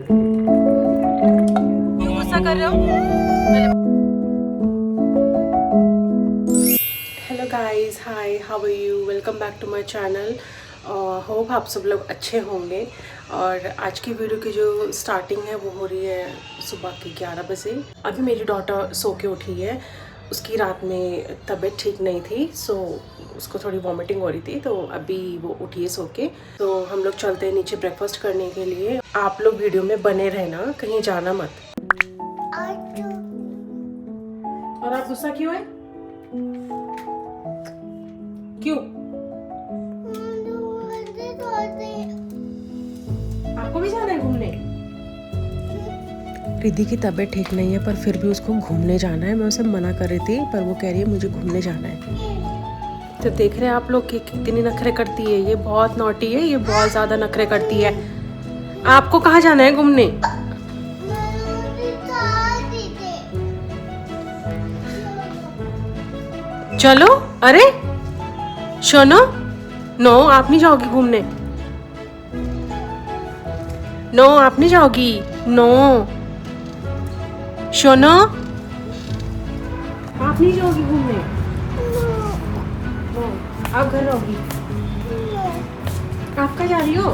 क्यों गुस्सा कर रहे हो? Hello guys, hi, how are you? Welcome back to my channel. Hope आप सब लोग अच्छे होंगे। और आज की वीडियो की जो स्टार्टिंग है वो हो रही है सुबह के 11 बजे। अभी मेरी डॉटर सो के उठी है। उसकी रात में तबीयत ठीक नहीं थी, सो उसको थोड़ी वॉमिटिंग हो रही थी, तो अभी वो उठी है सो के। तो हम लोग चलते हैं नीचे ब्रेकफास्ट करने के लिए। आप लोग वीडियो में बने रहना, कहीं जाना मत। और आप गुस्सा क्यों है? क्यों? आपको भी जाना है घूमने? रिद्धि की तबीयत ठीक नहीं है, पर फिर भी उसको घूमने जाना है। मैं उसे मना कर रही थी, पर वो कह रही है मुझे घूमने जाना है। तो देख रहे हैं आप लोग कि कितनी नखरे करती है। ये बहुत नॉटी है, ये बहुत ज़्यादा नखरे करती है। आपको कहाँ जाना है घूमने? चलो। अरे सुनो, नो आप नहीं जाओगी घूमने। नो आप नहीं जाओगी। नो सुनो, आप नहीं जाओगी घूमने। नो, आप घर रहोगी। आप कहाँ जा रही हो?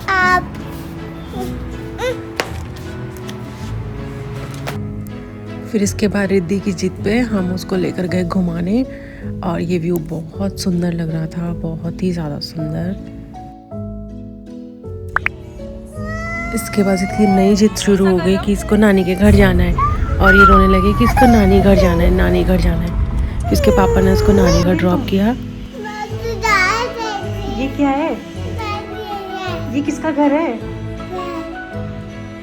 आप फिर इसके बाद रिद्धि की जिद पे हम उसको लेकर गए घुमाने, और ये व्यू बहुत सुंदर लग रहा था, बहुत ही ज़्यादा सुंदर। इसके बाद इसकी नई जिद शुरू हो गई कि इसको नानी के घर जाना है, और ये रोने लगी कि इसको नानी घर जाना है, नानी घर जाना है। फिर इसके पापा ने उसको नानी घर ड्रॉप किया। ये क्या है? ये किसका घर है?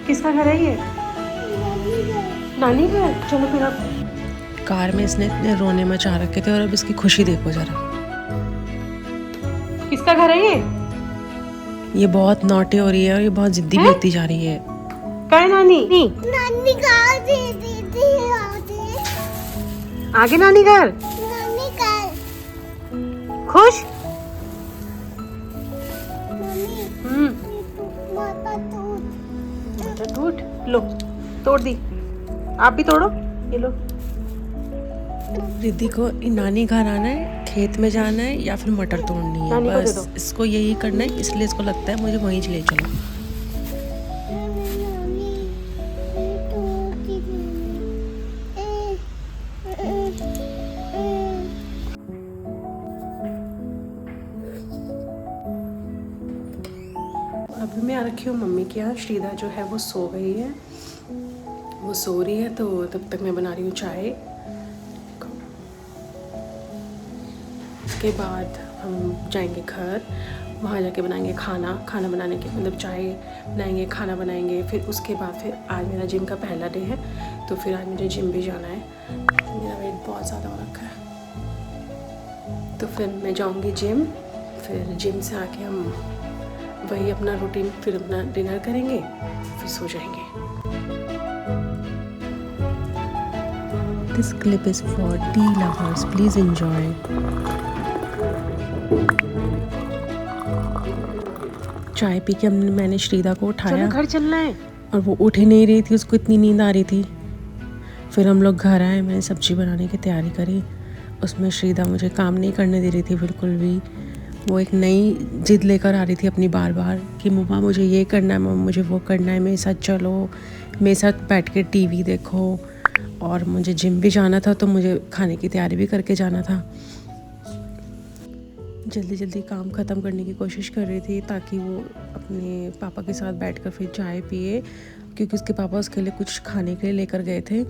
किसका घर है ये? नानी घर। चलो फिर अब कार में इसने इतने रोने मचा रखे थे, और अब इसकी खुशी देखो जरा। किसका घर है ये? ये बहुत नॉटी हो रही है, और ये बहुत जिद्दी भी होती जा रही है। कहाँ है नानी? नानी का दीदी आगे नानी घर। नानी का खुश? मम्मी माता टूट लो, तोड़ दी। आप भी तोड़ो, ये लो। रिद्धि को नानी घर आना है, खेत में जाना है, या फिर मटर तोड़नी है। बस इसको यही करना है, इसलिए इसको लगता है मुझे वहीं ले चलो। अभी मैं आ रखी हूँ मम्मी के यहाँ। श्रीदा जो है वो सो गई है, वो सो रही है, तो तब तक मैं बना रही हूँ चाय। इसके बाद हम जाएंगे घर, वहाँ जाके बनाएंगे खाना। खाना बनाने के मतलब चाय बनाएंगे, खाना बनाएंगे। फिर उसके बाद फिर आज मेरा जिम का पहला डे है, तो फिर आज मुझे जिम भी जाना है। मेरा वेट बहुत ज़्यादा हो रखा है, तो फिर मैं जाऊँगी जिम। फिर जिम से आके हम वही अपना रूटीन, फिर अपना डिनर करेंगे, फिर सो जाएंगे। This clip is for tea lovers. Please enjoy. चाय पी के मैंने श्रीदा को उठाया। चलो घर चलना है। और वो उठ ही नहीं रही थी, उसको इतनी नींद आ रही थी। फिर हम लोग घर आए, मैंने सब्जी बनाने की तैयारी करी। उसमें श्रीदा मुझे काम नहीं करने दे रही थी बिल्कुल भी। वो एक नई जिद लेकर आ रही थी अपनी बार बार कि मम्मा मुझे ये करना है, मम्मा मुझे वो करना है, मेरे साथ चलो, मेरे साथ बैठ के टीवी देखो। और मुझे जिम भी जाना था, तो मुझे खाने की तैयारी भी करके जाना था। जल्दी जल्दी काम ख़त्म करने की कोशिश कर रही थी, ताकि वो अपने पापा के साथ बैठकर फिर चाय पिए, क्योंकि उसके पापा उसके लिए कुछ खाने के लिए लेकर गए थे।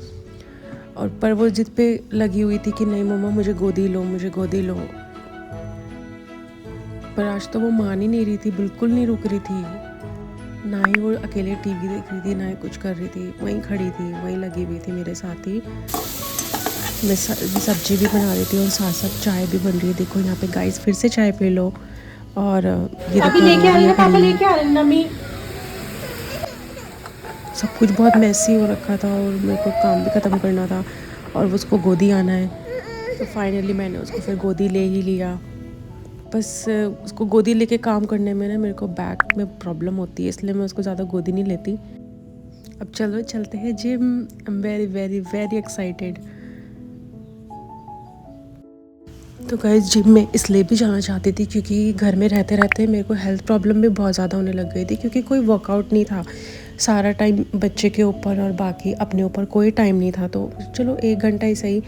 और पर वो जिद पे लगी हुई थी कि नहीं मम्मा मुझे गोदी लो, मुझे गोदी लो। पर आज तो वो मान ही नहीं रही थी, बिल्कुल नहीं रुक रही थी। ना ही वो अकेले टीवी देख रही थी, ना ही कुछ कर रही थी, वहीं खड़ी थी, वहीं लगी हुई थी मेरे साथ ही। मैं सब्जी भी बना रही थी और साथ साथ चाय भी बन रही है। देखो यहाँ पे गाइस, फिर से चाय पी लो। और ये अभी लेके आ रही है, पापा लेके आ रहे हैं नमी। सब कुछ बहुत मैसी हो रखा था, और मेरे को काम भी ख़त्म करना था, और उसको गोदी आना है। तो फाइनली मैंने उसको फिर गोदी ले ही लिया। बस उसको गोदी लेके काम करने में ना मेरे को बैक में प्रॉब्लम होती है, इसलिए मैं उसको ज़्यादा गोदी नहीं लेती। अब चलो चलते हैं gym. I am very very very excited. तो गाइस जिम में इसलिए भी जाना चाहती थी क्योंकि घर में रहते रहते मेरे को हेल्थ प्रॉब्लम भी बहुत ज़्यादा होने लग गई थी, क्योंकि कोई वर्कआउट नहीं था, सारा टाइम बच्चे के ऊपर और बाकी अपने ऊपर कोई टाइम नहीं था। तो चलो 1 घंटा ही सही,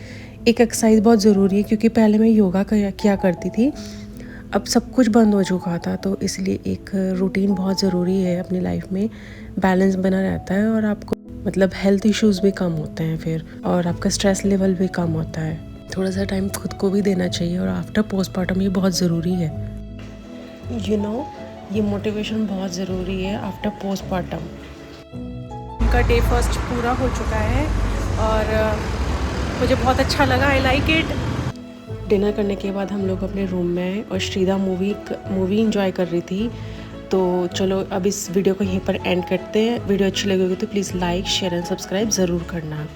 एक एक्सरसाइज बहुत ज़रूरी है, क्योंकि पहले मैं योगा किया करती थी, अब सब कुछ बंद हो चुका था, तो इसलिए एक रूटीन बहुत ज़रूरी है अपनी लाइफ में, बैलेंस बना रहता है और आपको मतलब हेल्थ इश्यूज़ भी कम होते हैं फिर, और आपका स्ट्रेस लेवल भी कम होता है। थोड़ा सा टाइम खुद को भी देना चाहिए, और आफ्टर पोस्टमार्टम ये बहुत ज़रूरी है। यू नो, ये मोटिवेशन बहुत ज़रूरी है आफ्टर पोस्टमार्टम। उनका डे फर्स्ट पूरा हो चुका है और मुझे बहुत अच्छा लगा, आई लाइक इट। डिनर करने के बाद हम लोग अपने रूम में आए और श्रीदा मूवी इंजॉय कर रही थी। तो चलो अब इस वीडियो को यहीं पर एंड करते हैं। वीडियो अच्छी लगी होगी तो please like share and subscribe ज़रूर करना।